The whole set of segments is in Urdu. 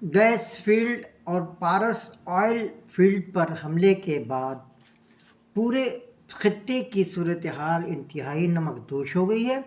گیس فیلڈ اور پارس آئل فیلڈ پر حملے کے بعد پورے خطے کی صورتحال انتہائی نمکدوش ہو گئی ہے،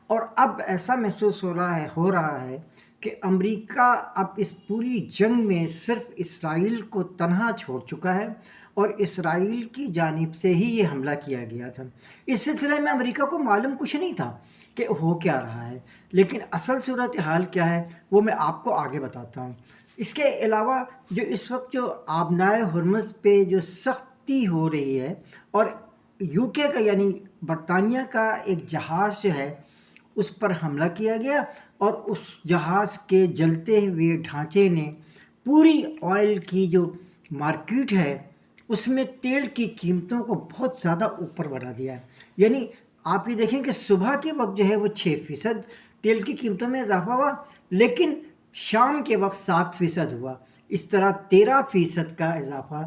اور اب ایسا محسوس ہو رہا ہے کہ امریکہ اب اس پوری جنگ میں صرف اسرائیل کو تنہا چھوڑ چکا ہے، اور اسرائیل کی جانب سے ہی یہ حملہ کیا گیا تھا۔ اس سلسلے میں امریکہ کو معلوم کچھ نہیں تھا کہ ہو کیا رہا ہے، لیکن اصل صورتحال کیا ہے وہ میں آپ کو آگے بتاتا ہوں۔ اس کے علاوہ جو اس وقت جو آبنائے ہرمز پہ جو سختی ہو رہی ہے، اور یو کے کا یعنی برطانیہ کا ایک جہاز جو ہے اس پر حملہ کیا گیا، اور اس جہاز کے جلتے ہوئے ڈھانچے نے پوری آئل کی جو مارکیٹ ہے اس میں تیل کی قیمتوں کو بہت زیادہ اوپر بڑھا دیا ہے۔ یعنی آپ یہ دیکھیں کہ صبح کے وقت جو ہے وہ 6% تیل کی قیمتوں میں اضافہ ہوا، لیکن شام کے وقت 7% ہوا۔ اس طرح 13% کا اضافہ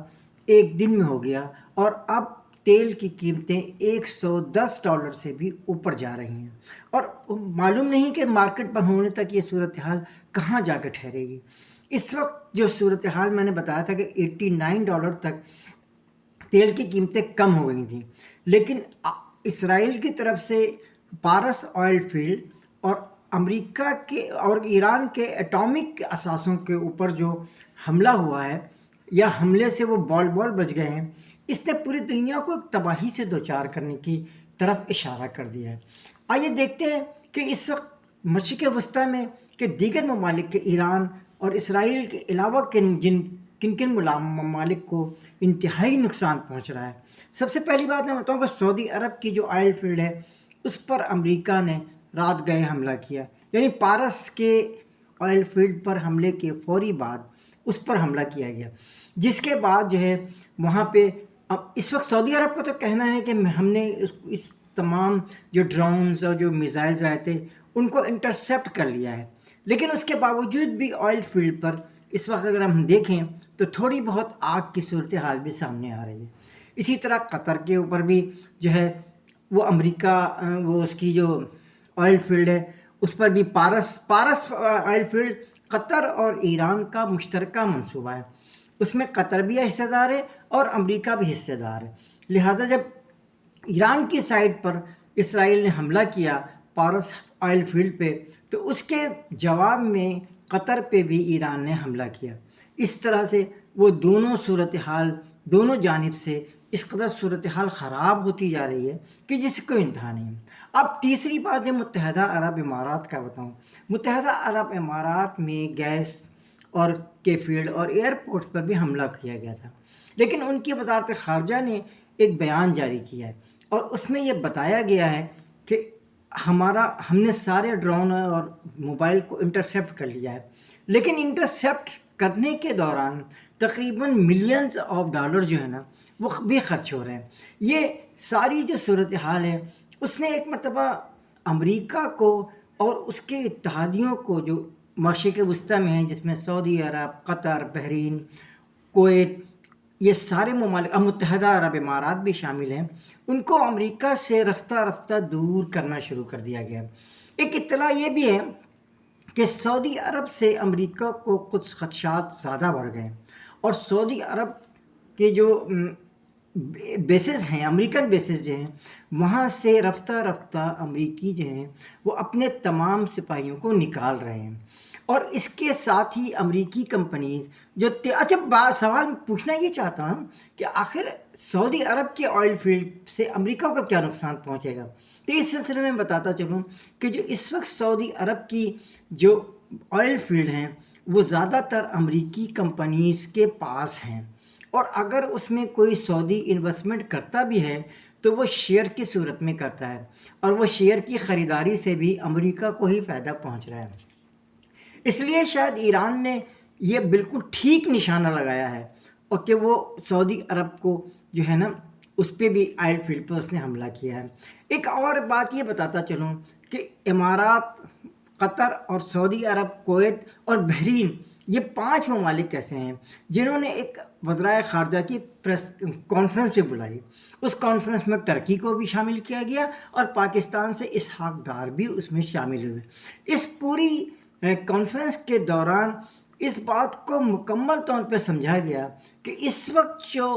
ایک دن میں ہو گیا، اور اب تیل کی قیمتیں $110 سے بھی اوپر جا رہی ہیں، اور معلوم نہیں کہ مارکیٹ بند ہونے تک یہ صورتحال کہاں جا کے ٹھہرے گی۔ اس وقت جو صورتحال میں نے بتایا تھا کہ $89 تک تیل کی قیمتیں کم ہو گئی تھیں، لیکن اسرائیل کی طرف سے پارس آئل فیلڈ اور امریکہ کے اور ایران کے ایٹامک اثاثوں کے اوپر جو حملہ ہوا ہے، یا حملے سے وہ بال بچ گئے ہیں، اس نے پوری دنیا کو ایک تباہی سے دوچار کرنے کی طرف اشارہ کر دیا ہے۔ آئیے دیکھتے ہیں کہ اس وقت مشرق وسطیٰ میں کہ دیگر ممالک کے ایران اور اسرائیل کے علاوہ کن کن ممالک کو انتہائی نقصان پہنچ رہا ہے۔ سب سے پہلی بات میں بتاؤں کہ سعودی عرب کی جو آئل فیلڈ ہے اس پر امریکہ نے رات گئے حملہ کیا، یعنی پارس کے آئل فیلڈ پر حملے کے فوری بعد اس پر حملہ کیا گیا، جس کے بعد جو ہے وہاں پہ اب اس وقت سعودی عرب کا تو کہنا ہے کہ ہم نے اس تمام جو ڈرونز اور جو میزائلز آئے تھے ان کو انٹرسیپٹ کر لیا ہے، لیکن اس کے باوجود بھی آئل فیلڈ پر اس وقت اگر ہم دیکھیں تو تھوڑی بہت آگ کی صورتحال بھی سامنے آ رہی ہے۔ اسی طرح قطر کے اوپر بھی جو ہے وہ امریکہ وہ اس کی جو آئل فیلڈ ہے اس پر بھی پارس آئل فیلڈ قطر اور ایران کا مشترکہ منصوبہ ہے، اس میں قطر بھی حصہ دار ہے اور امریکہ بھی حصہ دار ہے۔ لہٰذا جب ایران کی سائڈ پر اسرائیل نے حملہ کیا پارس آئل فیلڈ پہ، تو اس کے جواب میں قطر پہ بھی ایران نے حملہ کیا۔ اس طرح سے وہ دونوں صورتحال دونوں جانب سے اس قدر صورتحال خراب ہوتی جا رہی ہے کہ جس کو انتہا نہیں۔ اب تیسری بات ہے متحدہ عرب امارات کا بتاؤں۔ متحدہ عرب امارات میں گیس اور کے فیلڈ اور ایئرپورٹس پر بھی حملہ کیا گیا تھا، لیکن ان کی وزارت خارجہ نے ایک بیان جاری کیا ہے، اور اس میں یہ بتایا گیا ہے کہ ہم نے سارے ڈرون اور موبائل کو انٹرسیپٹ کر لیا ہے، لیکن انٹرسیپٹ کرنے کے دوران تقریباً ملینز آف ڈالر جو ہے نا وہ بھی خرچ ہو رہے ہیں۔ یہ ساری جو صورتحال ہے اس نے ایک مرتبہ امریکہ کو اور اس کے اتحادیوں کو جو مشرق وسطیٰ میں ہیں، جس میں سعودی عرب، قطر، بحرین، کویت، یہ سارے ممالک، متحدہ عرب امارات بھی شامل ہیں، ان کو امریکہ سے رفتہ رفتہ دور کرنا شروع کر دیا گیا۔ ایک اطلاع یہ بھی ہے کہ سعودی عرب سے امریکہ کو کچھ خدشات زیادہ بڑھ گئے، اور سعودی عرب کے جو بیسز ہیں، امریکن بیسز جو ہیں، وہاں سے رفتہ رفتہ امریکی جو ہیں وہ اپنے تمام سپاہیوں کو نکال رہے ہیں، اور اس کے ساتھ ہی امریکی کمپنیز جو اچھا سوال پوچھنا یہ چاہتا ہوں کہ آخر سعودی عرب کے آئل فیلڈ سے امریکہ کو کیا نقصان پہنچے گا؟ تو اس سلسلے میں بتاتا چلوں کہ جو اس وقت سعودی عرب کی جو آئل فیلڈ ہیں وہ زیادہ تر امریکی کمپنیز کے پاس ہیں، اور اگر اس میں کوئی سعودی انویسٹمنٹ کرتا بھی ہے تو وہ شیئر کی صورت میں کرتا ہے، اور وہ شیئر کی خریداری سے بھی امریکہ کو ہی فائدہ پہنچ رہا ہے۔ اس لیے شاید ایران نے یہ بالکل ٹھیک نشانہ لگایا ہے، اور کہ وہ سعودی عرب کو جو ہے نا اس پہ بھی آئل فیلڈ پہ اس نے حملہ کیا ہے۔ ایک اور بات یہ بتاتا چلوں کہ امارات، قطر اور سعودی عرب، کویت اور بحرین، یہ 5 ممالک ایسے ہیں جنہوں نے ایک وزرائے خارجہ کی پریس کانفرنس بھی بلائی۔ اس کانفرنس میں ترکی کو بھی شامل کیا گیا، اور پاکستان سے اسحاق ڈار بھی اس میں شامل ہوئے۔ اس پوری کانفرنس کے دوران اس بات کو مکمل طور پہ سمجھا گیا کہ اس وقت جو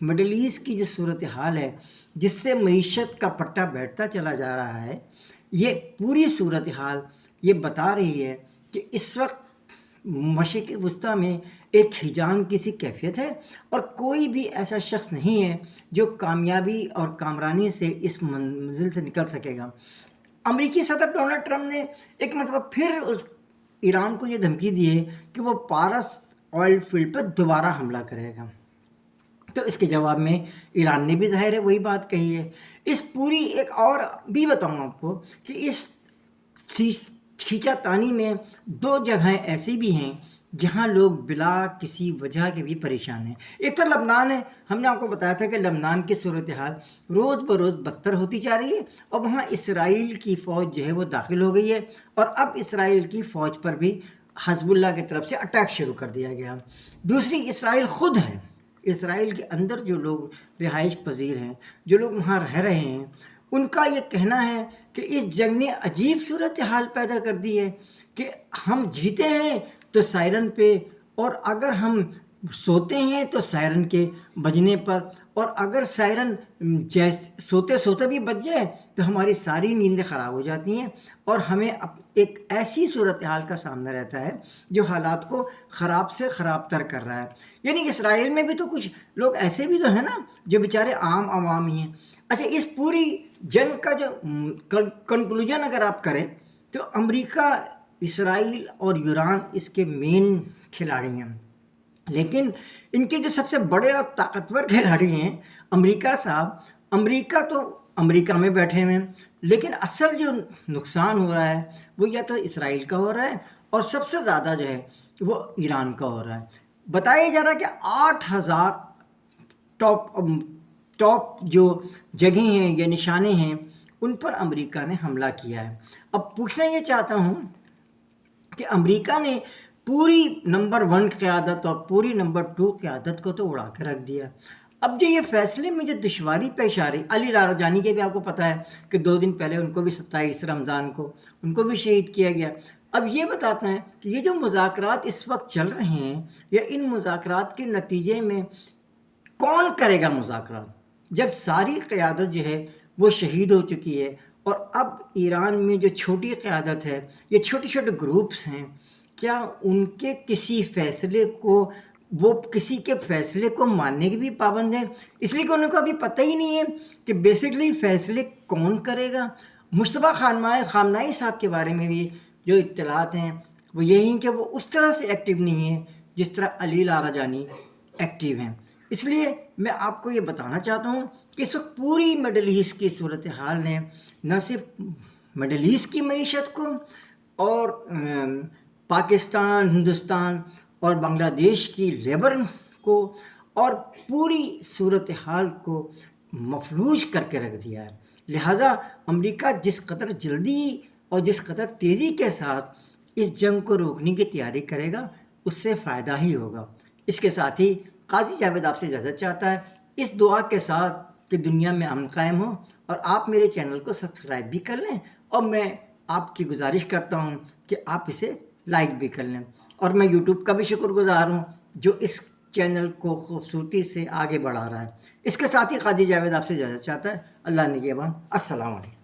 مڈل ایسٹ کی جو صورتحال ہے جس سے معیشت کا پٹا بیٹھتا چلا جا رہا ہے، یہ پوری صورتحال یہ بتا رہی ہے کہ اس وقت مشرق وسطیٰ میں ایک ہیجان کی سی کیفیت ہے، اور کوئی بھی ایسا شخص نہیں ہے جو کامیابی اور کامرانی سے اس منزل سے نکل سکے گا۔ امریکی صدر ڈونلڈ ٹرمپ نے ایک مرتبہ پھر ایران کو یہ دھمکی دی ہے کہ وہ پارس آئل فیلڈ پر دوبارہ حملہ کرے گا، تو اس کے جواب میں ایران نے بھی ظاہر ہے وہی بات کہی ہے۔ اس پوری ایک اور بھی بتاؤں آپ کو کہ اس کھینچا تانی میں 2 جگہیں ایسی بھی ہیں جہاں لوگ بلا کسی وجہ کے بھی پریشان ہیں۔ ایک تو لبنان ہے، ہم نے آپ کو بتایا تھا کہ لبنان کی صورتحال روز بروز بدتر ہوتی جا رہی ہے، اور وہاں اسرائیل کی فوج جو ہے وہ داخل ہو گئی ہے، اور اب اسرائیل کی فوج پر بھی حزب اللہ کی طرف سے اٹیک شروع کر دیا گیا۔ دوسری اسرائیل خود ہے، اسرائیل کے اندر جو لوگ رہائش پذیر ہیں، جو لوگ وہاں رہ رہے ہیں، ان کا یہ کہنا ہے کہ اس جنگ نے عجیب صورتحال پیدا کر دی ہے کہ ہم جیتے ہیں تو سائرن پہ، اور اگر ہم سوتے ہیں تو سائرن کے بجنے پر، اور اگر سائرن سوتے سوتے بھی بج جائے تو ہماری ساری نیندیں خراب ہو جاتی ہیں، اور ہمیں ایک ایسی صورتحال کا سامنا رہتا ہے جو حالات کو خراب سے خراب تر کر رہا ہے۔ یعنی اسرائیل میں بھی تو کچھ لوگ ایسے بھی تو ہیں نا جو بیچارے عام عوام ہی ہیں۔ اچھا، اس پوری جنگ کا جو کنکلوژن اگر آپ کریں تو امریکہ، اسرائیل اور ایران اس کے مین کھلاڑی ہیں، لیکن ان کے جو سب سے بڑے اور طاقتور کھلاڑی ہیں امریکہ صاحب، امریکہ تو امریکہ میں بیٹھے ہوئے ہیں، لیکن اصل جو نقصان ہو رہا ہے وہ یا تو اسرائیل کا ہو رہا ہے، اور سب سے زیادہ جو ہے وہ ایران کا ہو رہا ہے۔ بتایا جا رہا ہے کہ 8000 ٹاپ جو جگہیں ہیں یا نشانے ہیں ان پر امریکہ نے حملہ کیا ہے۔ اب پوچھنا یہ چاہتا ہوں کہ امریکہ نے پوری نمبر 1 قیادت اور پوری نمبر 2 قیادت کو تو اڑا کے رکھ دیا۔ اب جو یہ فیصلے میں جو دشواری پیش آ رہی، علی لاریجانی کے بھی آپ کو پتہ ہے کہ 2 دن پہلے ان کو بھی 27 رمضان کو ان کو بھی شہید کیا گیا۔ اب یہ بتاتا ہے کہ یہ جو مذاکرات اس وقت چل رہے ہیں، یا ان مذاکرات کے نتیجے میں کون کرے گا مذاکرات، جب ساری قیادت جو ہے وہ شہید ہو چکی ہے، اور اب ایران میں جو چھوٹی قیادت ہے، یہ چھوٹے چھوٹے گروپس ہیں، کیا ان کے کسی فیصلے کو، وہ کسی کے فیصلے کو ماننے کے بھی پابند ہیں؟ اس لیے کہ ان کو ابھی پتہ ہی نہیں ہے کہ بیسکلی فیصلے کون کرے گا۔ مصطفیٰ خامنہئی صاحب کے بارے میں بھی جو اطلاعات ہیں وہ یہی ہیں کہ وہ اس طرح سے ایکٹیو نہیں ہیں جس طرح علی لاریجانی ایکٹیو ہیں۔ اس لیے میں آپ کو یہ بتانا چاہتا ہوں کہ اس وقت پوری مڈل ایسٹ کی صورتحال نے نہ صرف مڈل ایسٹ کی معیشت کو، اور پاکستان، ہندوستان اور بنگلہ دیش کی لیبر کو، اور پوری صورتحال کو مفلوج کر کے رکھ دیا ہے۔ لہٰذا امریکہ جس قدر جلدی اور جس قدر تیزی کے ساتھ اس جنگ کو روکنے کی تیاری کرے گا اس سے فائدہ ہی ہوگا۔ اس کے ساتھ ہی قاضی جاوید آپ سے اجازت چاہتا ہے، اس دعا کے ساتھ کہ دنیا میں امن قائم ہو، اور آپ میرے چینل کو سبسکرائب بھی کر لیں، اور میں آپ کی گزارش کرتا ہوں کہ آپ اسے لائک بھی کر لیں۔ اور میں یوٹیوب کا بھی شکر گزار ہوں جو اس چینل کو خوبصورتی سے آگے بڑھا رہا ہے۔ اس کے ساتھ ہی قاضی جاوید آپ سے اجازت چاہتا ہے۔ اللہ نگہبان، السلام علیکم۔